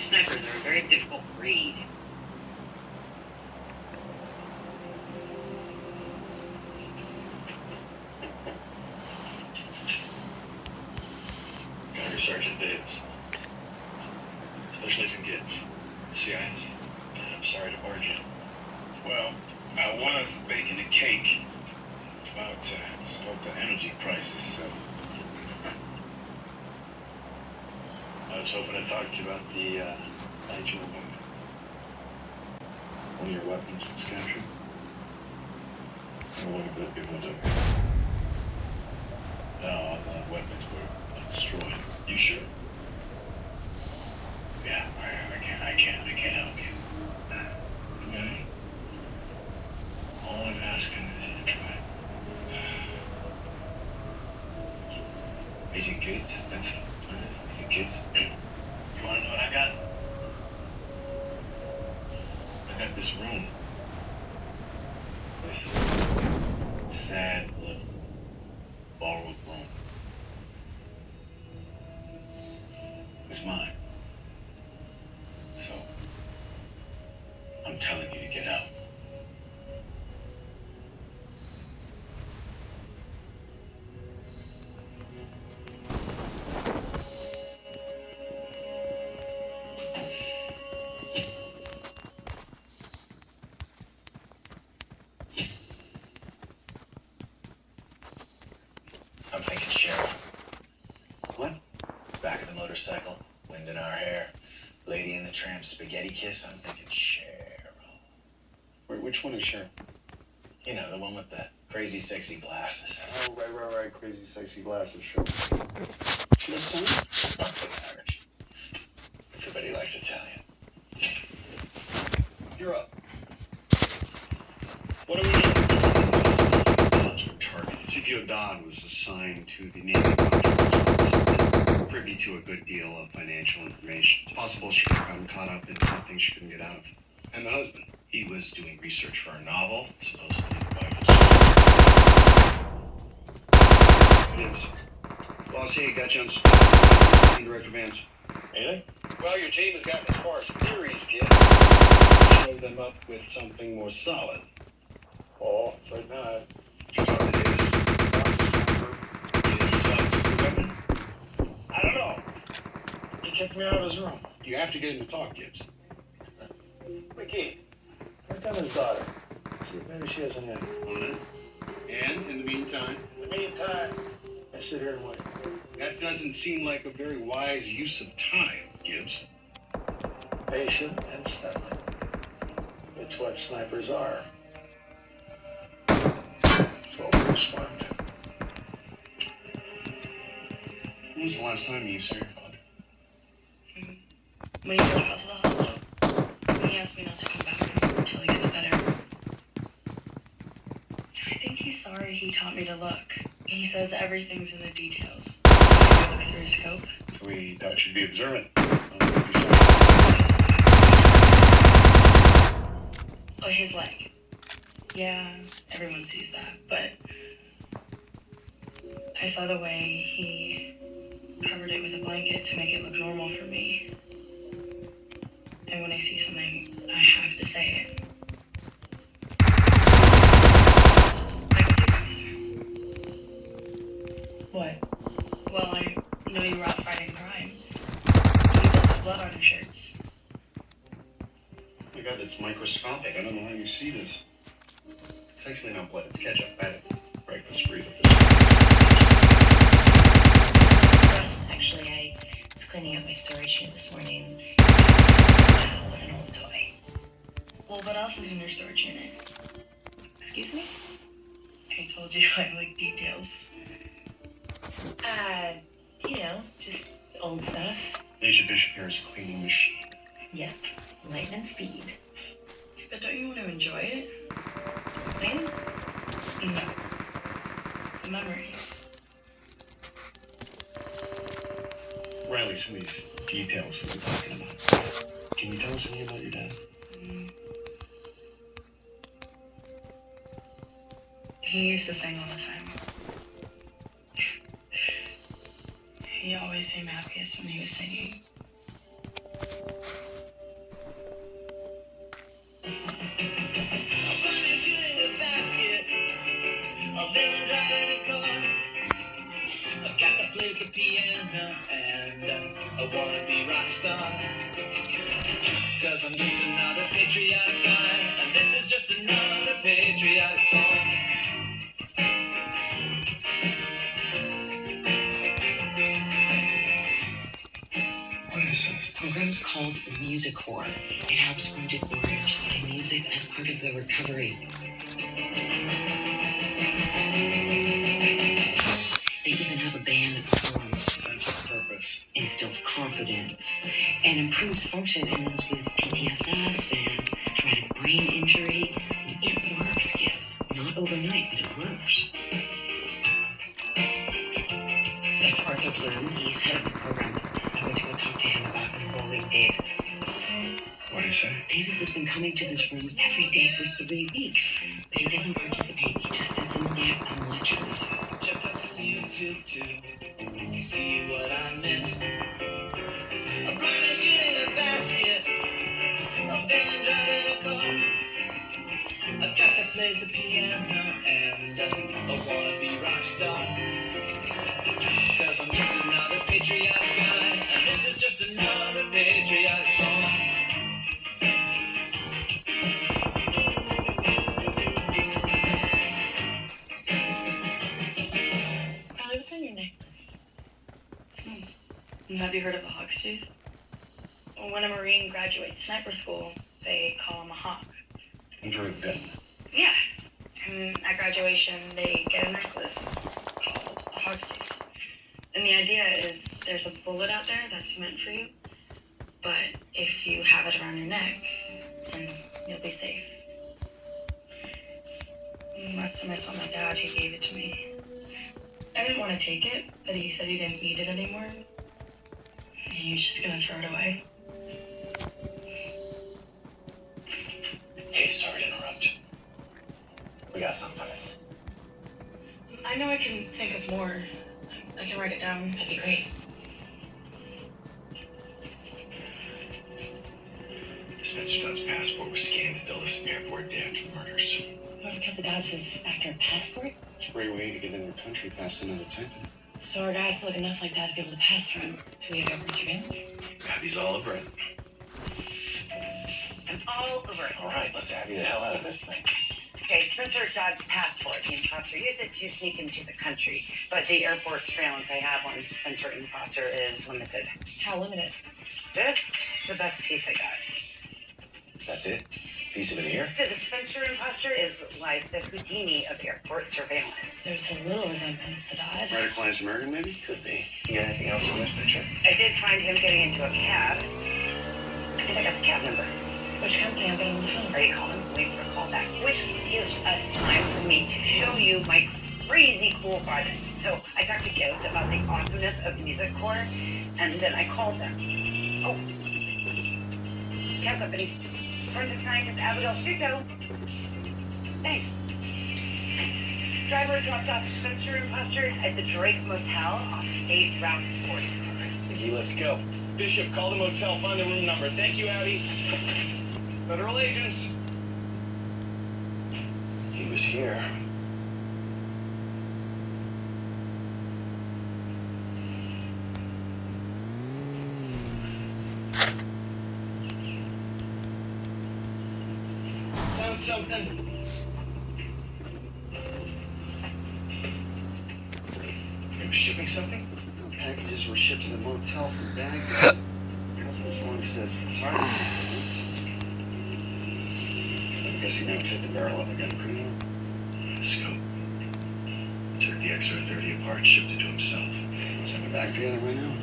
Sniper, they're a very difficult breed. Got Sergeant Davis. Special Agent Gibbs. CIS. And I'm sorry to barge in. Well, I was baking a cake about to start the energy crisis, so... I was hoping to talk to you about the night you were wounded. One of your weapons was captured. Or one of the people took it. No, the weapons were destroyed. You sure? Yeah, I can't help you. Okay? All I'm asking is you to try. Agent Gibbs, that's it. Agent Gibbs. You wanna know what I got? I got this room. This sad little borrowed room. It's mine. So, I'm telling you to get out. I'm thinking Cheryl. What? Back of the motorcycle, wind in our hair, Lady in the Tramp spaghetti kiss. I'm thinking Cheryl. Wait, which one is Cheryl? You know, the one with the crazy sexy glasses. Oh, right. Crazy sexy glasses, sure. She looks fine. Above average. Everybody likes Italian. You're up. What do we need? Odds were targeted. CPO Dodd was assigned to the Navy Controls and privy to a good deal of financial information. It's possible she could have gotten caught up in something she couldn't get out of. And the husband? He was doing research for a novel. Supposedly the wife was... Yes. Boss, hey, got you on indirect advance. Anything? Well, your team has gotten as far as theories, kid. Show them up with something more solid. Oh, right now. Did you talk to Davis? You saw him took the weapon? I don't know. He kicked me out of his room. You have to get him to talk, Gibbs. Mickey, work on his daughter. See if maybe she has an in. On it. And, in the meantime, In the meantime, I sit here and wait. That doesn't seem like a very wise use of time, Gibbs. Patient and stealth. It's what snipers are. That's what we respond to. when was the last time you saw your father? When he first got to the hospital. He asked me not to come back until he gets better. I think he's sorry he taught me to look. He says everything's in the details. He looks through his scope. So he thought you'd be observant. Oh, his leg. Yeah, everyone sees that, but I saw the way he covered it with a blanket to make it look normal for me. And when I see something, I have to say it. Like with you guys. What? Well, I know you were out fighting crime. You built the blood on your shirts. Oh my God, that's microscopic. I don't know how you see this. It's actually not blood, it's ketchup. I had to break the street with this. Ross, actually, I was cleaning out my storage unit this morning with an old toy. Well, what else is in your storage unit? Excuse me? I told you I like details. Just old stuff. Asia Bishop here is a cleaning machine. Yep, lightning speed. But don't you want to enjoy it? Cleaning? No. The memories. Riley, some of these details that we're talking about. Can you tell us anything about your dad? He used to sing all the time. He always seemed happiest when he was singing. Cause I'm just another patriotic guy, and this is just another patriotic song. What is this? The program's called Music Corps. It helps wounded warriors play music as part of their recovery. They even have a band that performs, Sense of purpose. instills confidence, and improves function in those with PTSS and traumatic brain injury. It works, kids. Not overnight, but it works. That's Arthur Bloom. He's head of the program. I went to go talk to him about enrolling Davis. What do you say? Davis has been coming to this room every day for 3 weeks, but he doesn't participate. He just sits in the back and watches. Checked out some YouTube too. See what I missed. A blind man shooting a basket. A van driving a car. A cat that plays the piano. And a wannabe rock star. Cause I'm just another patriotic guy. And this is just another patriotic song. Riley, what's on your necklace? Have you heard of a hawk's tooth? Well, when a Marine graduates sniper school, they call him a hawk. Very good. Yeah. And at graduation, they get a necklace called a hawk's tooth. And the idea is there's a bullet out there that's meant for you, but if you have it around your neck, then you'll be safe. Last time I saw my dad, he gave it to me. I didn't want to take it, but he said he didn't need it anymore. He was just gonna throw it away. Hey, sorry to interrupt. We got something. I know I can think of more. I can write it down. That'd be great. Spencer Dunn's passport was scanned at Dulles Airport day after the murders. Whoever kept the dots is after a passport? It's a great way to get in the country past undetected. So our guys look enough like that to be able to pass through. Do we have airport surveillance? Abby's all over it. I'm all over it. All right, let's Abby the hell out of this thing. Okay, Spencer Dodd's passport. The imposter used it to sneak into the country, but the airport surveillance I have on Spencer Imposter is limited. How limited? This is the best piece I got. That's it? Piece of it here? The Spencer Imposter is like the Houdini of airport surveillance. There's a little resemblance to Dodd. Right, a client's American, maybe? Could be. You got anything else from this picture? I did find him getting into a cab. I think I got the cab number. Which company? I'll get on the phone. Are you calling? Wait for a call back. Which gives us time for me to show you my crazy cool project. So I talked to kids about the awesomeness of Music Corps, and then I called them. Oh, cab company. Forensic scientist Abigail Shuto. Thanks. Driver dropped off Spencer Imposter at the Drake Motel off State Route 40. All right, Mickey, let's go. Bishop, call the motel, find the room number. Thank you, Abby. Federal agents. He was here. Found something. He was shipping something? The packages were shipped to the motel from Baghdad. Customs warrant says the target. I'm guessing that would fit the barrel of a gun pretty well. The scope. Took the XR-30 apart, shipped it to himself. Is that back together right now?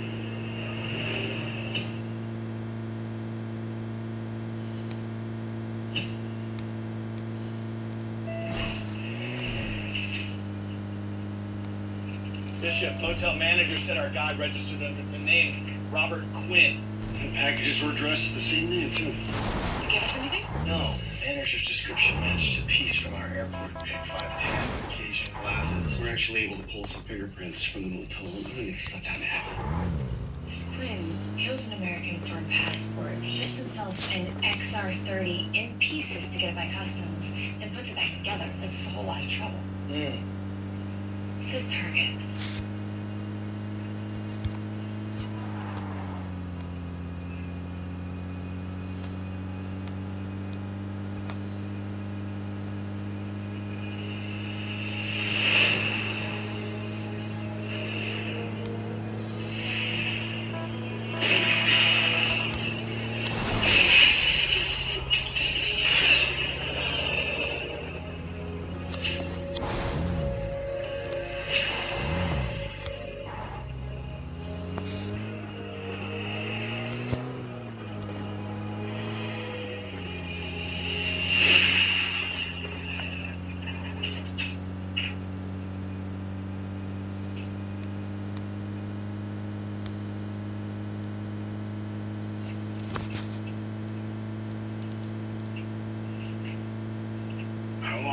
Bishop, motel manager said our guy registered under the name Robert Quinn. The packages were addressed to the same man, too. You give us anything? No, manager's description matched a piece from our airport pick 510, occasion glasses. We're actually able to pull some fingerprints from the motel room. I'm gonna get stuff down to Abby. This Quinn kills an American for a passport, ships himself an XR-30 in pieces to get it by customs, and puts it back together. That's a whole lot of trouble. It's his target.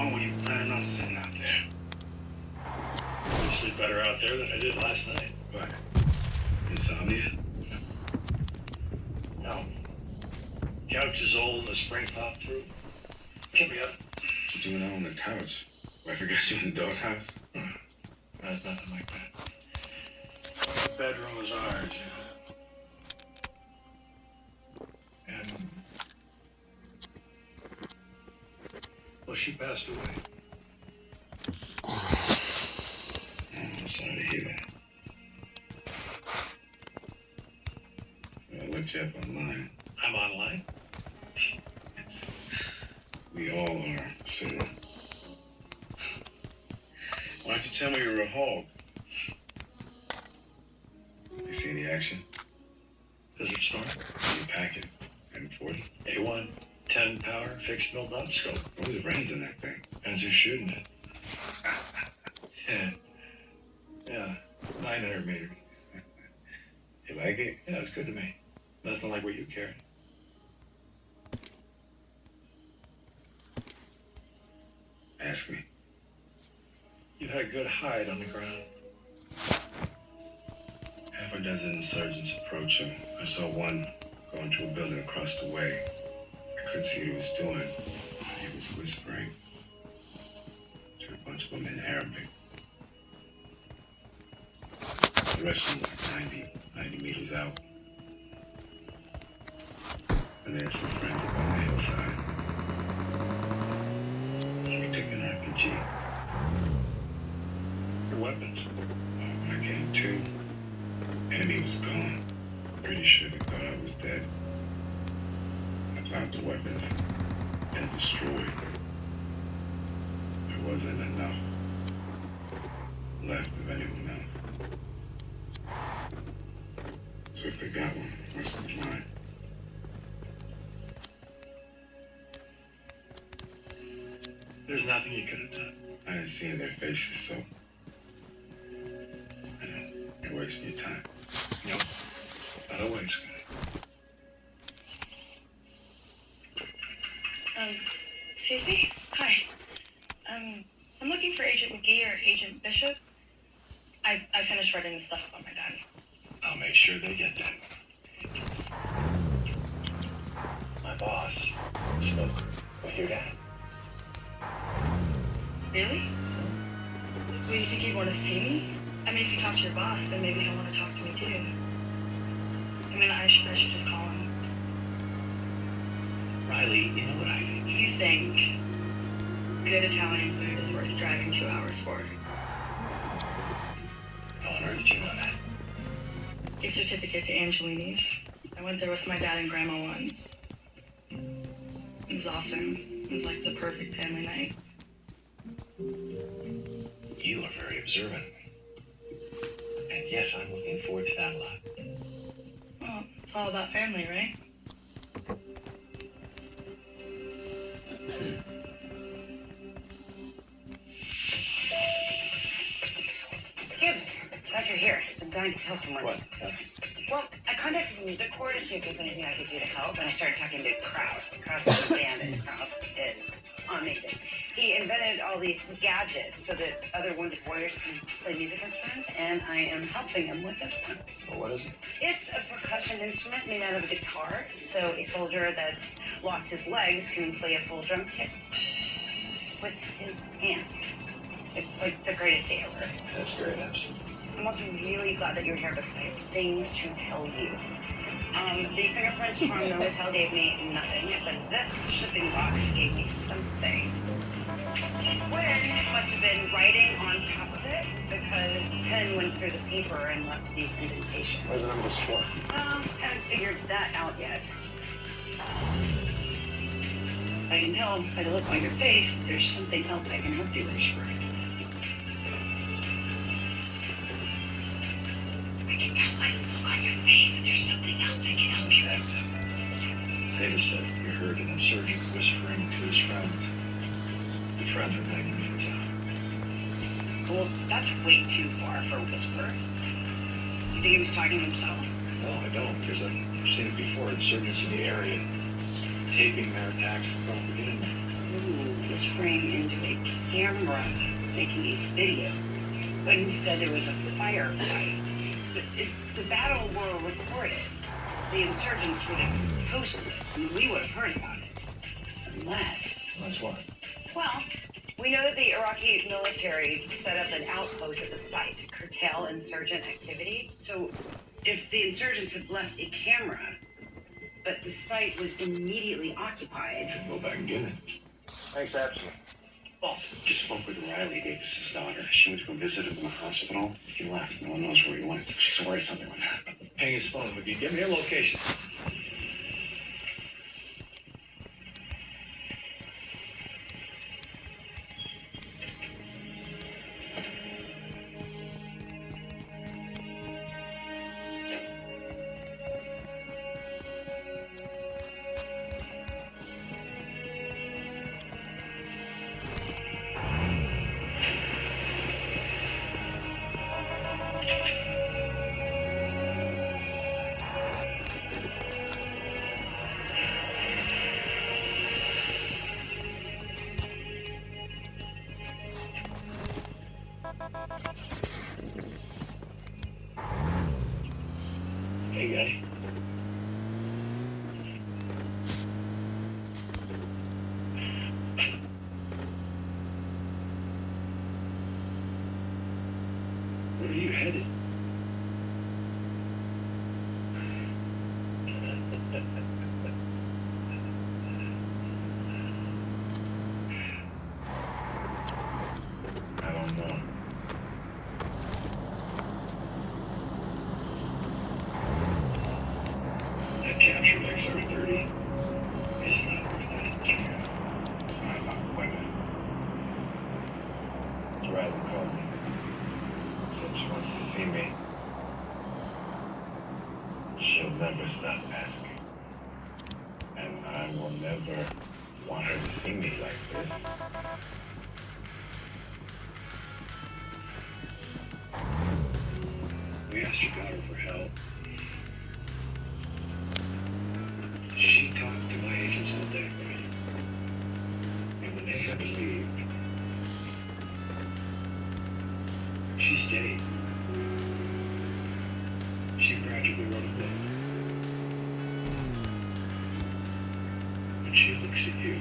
long were you planning on sitting out there? I sleep better out there than I did last night. What? Insomnia? No. Couch is old and the spring popped through. Get me up. What you doing out on the couch? I forgot you in the doghouse? No, it's nothing like that. The bedroom was ours, yeah. And well, she passed away. I'm sorry to hear that. I looked you up online. I'm online. We all are, so why don't you tell me you're a hog? You see any action? Desert Storm. You pack it. M40. A1, 10 power, fixed mill dot scope. What was the range on that thing? Depends who's shooting it. Yeah, 900 meters. You like it? Yeah, it's good to me. Nothing like what you carry. Ask me. You've had a good hide on the ground. Half a dozen insurgents approached him. I saw one go into a building across the way. I couldn't see what he was doing. He was whispering to a bunch of them in Arabic. The rest of them were 90 meters out. And they had some friends up on the hillside. We took an RPG. Your weapons. When I came to, enemy was gone. Pretty sure they thought I was dead. I found the weapons and destroyed. There wasn't enough left of anyone else. So if they got one, it must be mine. There's nothing you could have done. I didn't see in their faces, so I know you're wasting your time. No, not a waste, guy. Excuse me? Hi. I'm looking for Agent McGee or Agent Bishop. I finished writing the stuff about my dad. I'll make sure they get that. My boss spoke with your dad. Really? Well, you think he'd want to see me? I mean, if you talk to your boss, then maybe he'll want to talk to me too. I mean, I should just call him. Riley, you know what I think? You think good Italian food is worth driving 2 hours for? How on earth do you know that? Gift certificate to Angelini's. I went there with my dad and grandma once. It was awesome. It was like the perfect family night. You are very observant. And yes, I'm looking forward to that a lot. Well, it's all about family, right? Gibbs, glad you're here. I'm dying to tell someone. What? Well, I contacted the music corps to see if there's anything I could do to help, and I started talking to Krause. Krause is a band, and Krause is amazing. He invented all these gadgets so that other wounded warriors can play music instruments, and I am helping him with this one. Well, what is it? It's a percussion instrument made out of a guitar, so a soldier that's lost his legs can play a full drum kit with his hands. It's like the greatest day ever. That's great, actually. I'm also really glad that you're here because I have things to tell you. The fingerprints from the hotel gave me nothing, but this shipping box gave me something. Quinn must have been writing on top of it because the pen went through the paper and left these indentations. What is the number for? Haven't figured that out yet. I can tell by the look on your face that there's something else I can help you with. Data said you heard an insurgent whispering to his friends. The friends are 90 meters out. Well, that's way too far for a whisper. You think he was talking to himself? No, I don't, because I've seen it before. Insurgents in the area taping their attacks from the beginning. Ooh, was framed into a camera making a video. But instead there was a firefight. But if the battle were recorded, the insurgents would have posted it. I mean, we would have heard about it. Unless what? Well, we know that the Iraqi military set up an outpost at the site to curtail insurgent activity. So if the insurgents had left a camera, but the site was immediately occupied. Then go back and get it. Thanks, Absalom. Boss, just spoke with Riley Davis's daughter. She went to go visit him in the hospital. He left. No one knows where he went. She's worried something would happen. Ping his phone. McGee, give me a location. Hey, guy. Where are you headed? I don't know. That captured XR30. It's not worth it. Yeah. It's not about women. Riley called me. Said she wants to see me. She'll never stop asking. And I will never want her to see me like this. We asked your daughter for help. She talked to my agents all day, buddy. And when they had to leave, she stayed. She practically wrote a book. When she looks at you,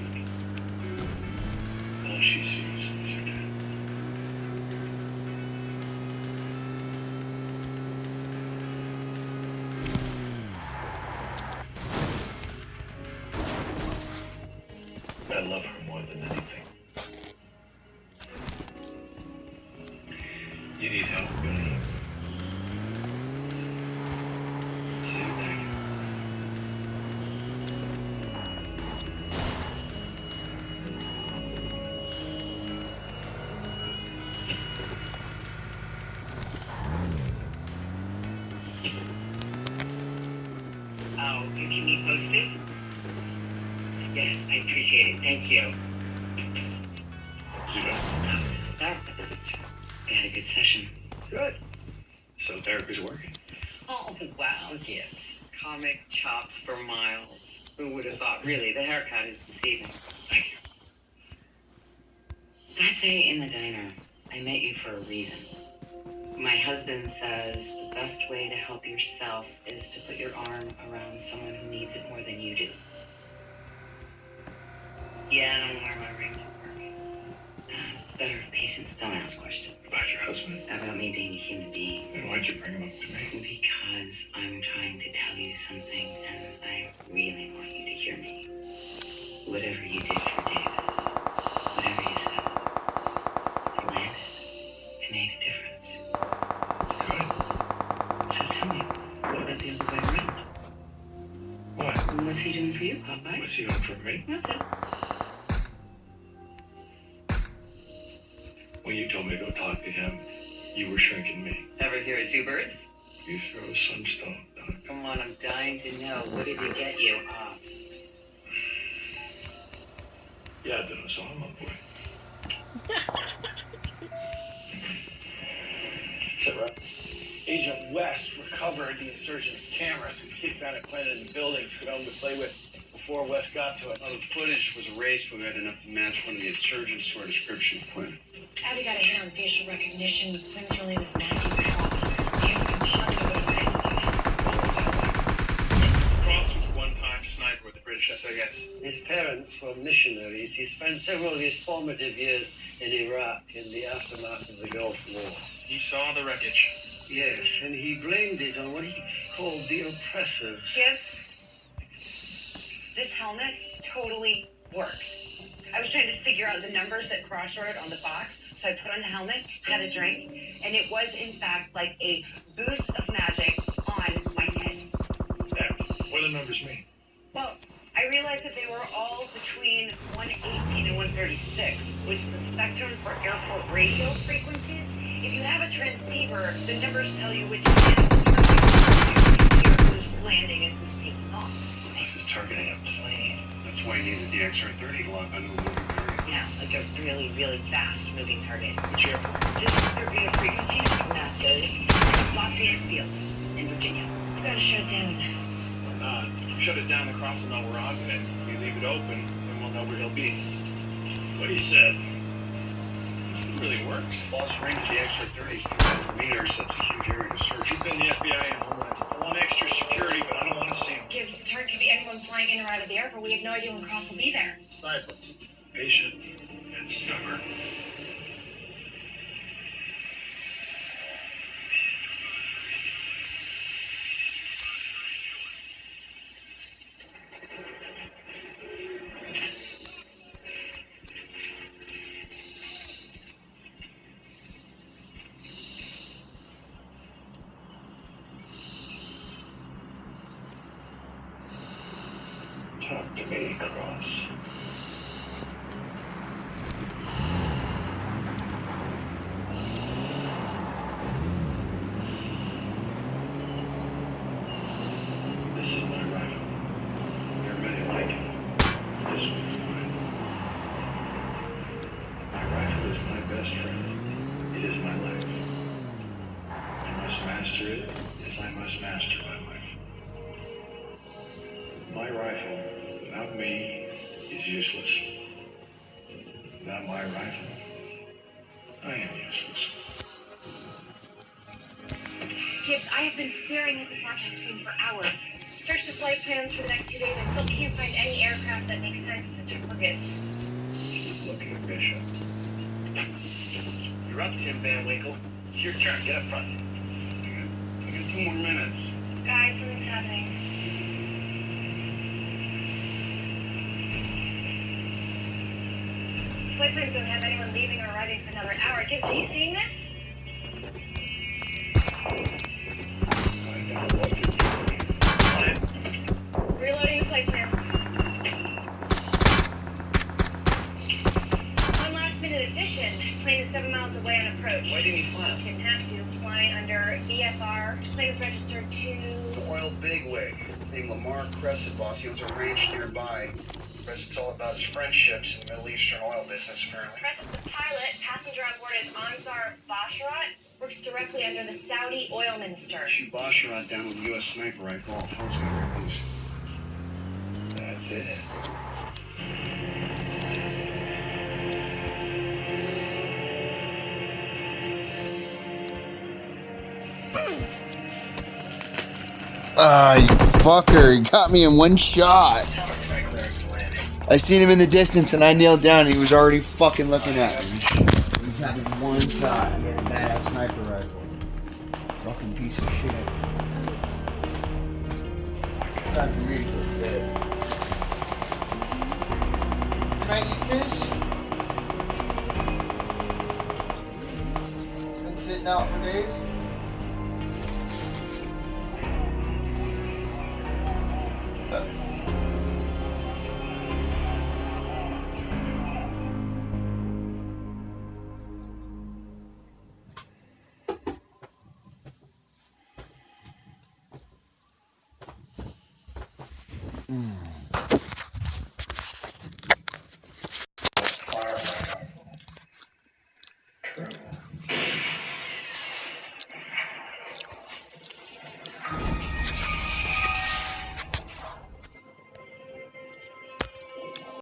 all she sees is her dad. I love her more than anything. You need help, Billy. Say you'll take it. Oh, you can be posted? Yes, I appreciate it. Thank you. You know, I was his therapist. We had a good session. good. So therapy's working. Oh, wow, Gibbs. Comic chops for miles. Who would have thought? Really, the haircut is deceiving. Thank you. That day in the diner, I met you for a reason. My husband says the best way to help yourself is to put your arm around someone who needs it more than you do. Yeah, I don't wear my ring to work. It's better if patients don't ask questions. About your husband. About me being a human being. Then why'd you bring him up to me? Because I'm trying to tell you something, and I really want you to hear me. Whatever you did for Davis, whatever you said, it landed. It made a difference. Good. So tell me, what about the other way around? What? What's he doing for you, Popeye? What's he doing for me? That's it. When you told me to go talk to him, you were shrinking me. Ever hear of two birds? You throw a sunstone, Doc. Come on, I'm dying to know. What did it get you? Yeah, I don't, so I'm on board. Is that right? Agent West recovered the insurgents' cameras. The kid found it planted in the building, took it home to play with. before Wes got to it. Well, the footage was erased when we had enough to match one of the insurgents to our description of Quinn. Abby got a hit on facial recognition. Quinn's real name is Matthew Cross. Here's a composite of what he might look like now. What was that like? Cross was a one-time sniper with the British SAS. His parents were missionaries. He spent several of his formative years in Iraq in the aftermath of the Gulf War. He saw the wreckage. Yes, and he blamed it on what he called the oppressors. Gibbs, this helmet totally works. I was trying to figure out the numbers that Cross wrote on the box, so I put on the helmet, had a drink, and it was in fact like a boost of magic on my head. What do the numbers mean? Well, I realized that they were all between 118 and 136, which is the spectrum for airport radio frequencies. If you have a transceiver, the numbers tell you which channel to hear who's landing and who's taking off. Ross is targeting a plane. That's why he needed the XR-30 to lock onto a moving target. Yeah, like a really, really fast moving target. Which airport? This radio frequencies matches Lafayette Field in Virginia. You gotta shut it down. Why not? If we shut it down, the Cross will know we're on it. If we leave it open, then we'll know where he'll be. What he said. This really works. Lost range of the XR-30 is 2,000 meters. That's a huge area to search. You've been the FBI and Homeland. I want extra security, but I don't want to see him. Gibbs, the target could be anyone flying in or out of the airport. We have no idea when Cross will be there. Sniper. Patient and stubborn. Talk to me, Cross. This is my rifle. There are many like it. This one is mine. My rifle is my best friend. It is my life. I must master it as I must master my life. My rifle, without me, is useless. Without my rifle, I am useless. Gibbs, I have been staring at this laptop screen for hours. Searched the flight plans for the next 2 days. I still can't find any aircraft that makes sense as a target. Keep looking, Bishop. You're up, Tim Van Winkle. It's your turn. Get up front. I got 2 more minutes. Guys, something's happening. Flight plans don't have anyone leaving or arriving for another hour. Gibbs, are you seeing this? I know what they're doing here. Reloading the flight plans. One last minute addition. Plane is 7 miles away on approach. Why didn't he fly? Didn't have to. Flying under VFR. Plane is registered to... The oil bigwig. His name Lamar Crescent, boss. He owns a ranch nearby. It's all about his friendships in the Middle Eastern oil business, apparently. Crescent's the pilot. Passenger on board is Ansar Basharat. Works directly under the Saudi oil minister. Shoot Basharat down with a U.S. sniper rifle. All hell's gonna break loose. That's it. Ah, you fucker. He got me in one shot. I seen him in the distance and I kneeled down and he was already fucking looking at me. He got me in one shot. He had a badass sniper rifle. Fucking piece of shit. Time for me to go to bed. Can I eat this? It's been sitting out for days. Mm.